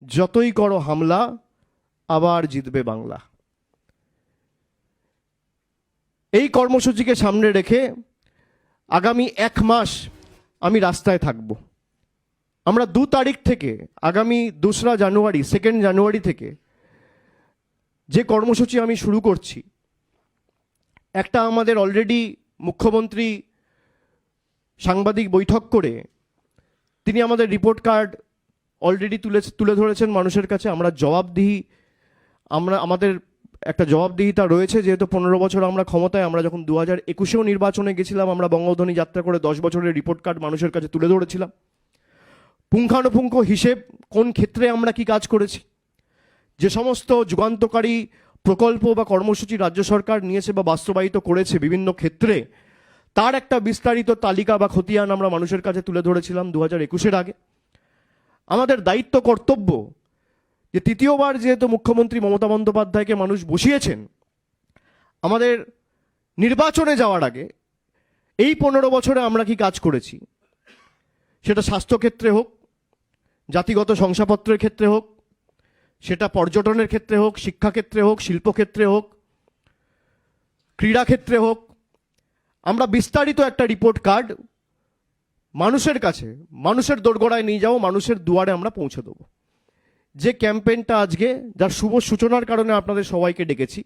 যতই করো হামলা আবার জিতবে বাংলা। এই কর্মসূচিকে সামনে রেখে আগামী 1 মাস আমি রাস্তায় থাকব। আমরা 2 তারিখ থেকে, আগামী 2রা জানুয়ারি, 2nd জানুয়ারি থেকে যে কর্মসূচি আমি শুরু করছি, একটা আমাদের অলরেডি মুখ্যমন্ত্রী সাংবাদিক বৈঠক করে তিনি আমাদের রিপোর্ট কার্ড অলরেডি তুলে ধরেছেন মানুষের কাছে। আমাদের একটা জবাবদিহিতা রয়েছে, যেহেতু 15 বছর আমরা ক্ষমতায়, আমরা যখন 2021-এও নির্বাচনে গেছিলাম, আমরা বঙ্গধ্বনি যাত্রা করে 10 বছরের রিপোর্ট কার্ড মানুষের কাছে তুলে ধরেছিলাম। পুঙ্খানুপুঙ্খ হিসেব, কোন ক্ষেত্রে আমরা কি কাজ করেছি, যে সমস্ত যুগান্তকারী প্রকল্প বা কর্মসূচি রাজ্য সরকার নিয়েছে বা বাস্তবায়িত করেছে বিভিন্ন ক্ষেত্রে, তার একটা বিস্তারিত তালিকা বা খতিয়ান আমরা মানুষের কাছে তুলে ধরেছিলাম 2021-এর আগে। আমাদের দায়িত্ব, কর্তব্য, যে তৃতীয়বার যেহেতু মুখ্যমন্ত্রী মমতা বন্দ্যোপাধ্যায়কে মানুষ বসিয়েছেন, আমাদের নির্বাচনে যাওয়ার আগে এই 15 বছরে আমরা কি কাজ করেছি, সেটা স্বাস্থ্যক্ষেত্রে হোক, জাতিগত শংসাপত্রের ক্ষেত্রে হোক, সেটা পর্যটনের ক্ষেত্রে হোক, শিক্ষাক্ষেত্রে হোক, শিল্পক্ষেত্রে হোক, ক্রীড়াক্ষেত্রে হোক, আমরা বিস্তারিত একটা রিপোর্ট কার্ড মানুষের কাছে, মানুষের দোরগোড়ায় নিয়ে যাবো, মানুষের দুয়ারে আমরা পৌঁছে দেবো। যে ক্যাম্পেইনটা আজকে, যার শুভ সূচনার কারণে আপনাদের সবাইকে ডেকেছি,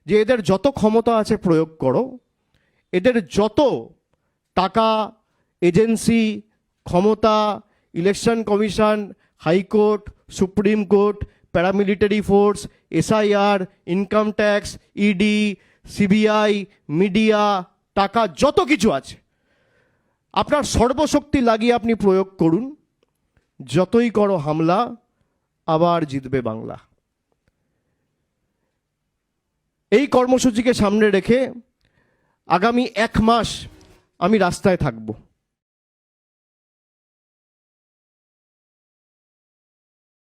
যে এদের যত ক্ষমতা আছে প্রয়োগ করো, এদের যত টাকা, এজেন্সি, ক্ষমতা, election commission, high court, supreme court, paramilitary force, SIR, income tax, ED, CBI, media, টাকা, যত কিছু আছে আপনার সর্বশক্তি লাগিয়ে আপনি প্রয়োগ করুন। যতই করো হামলা আবার জিতবে বাংলা। এই কর্মসূচিকে সামনে রেখে আগামী 1 মাস আমি রাস্তায় থাকব।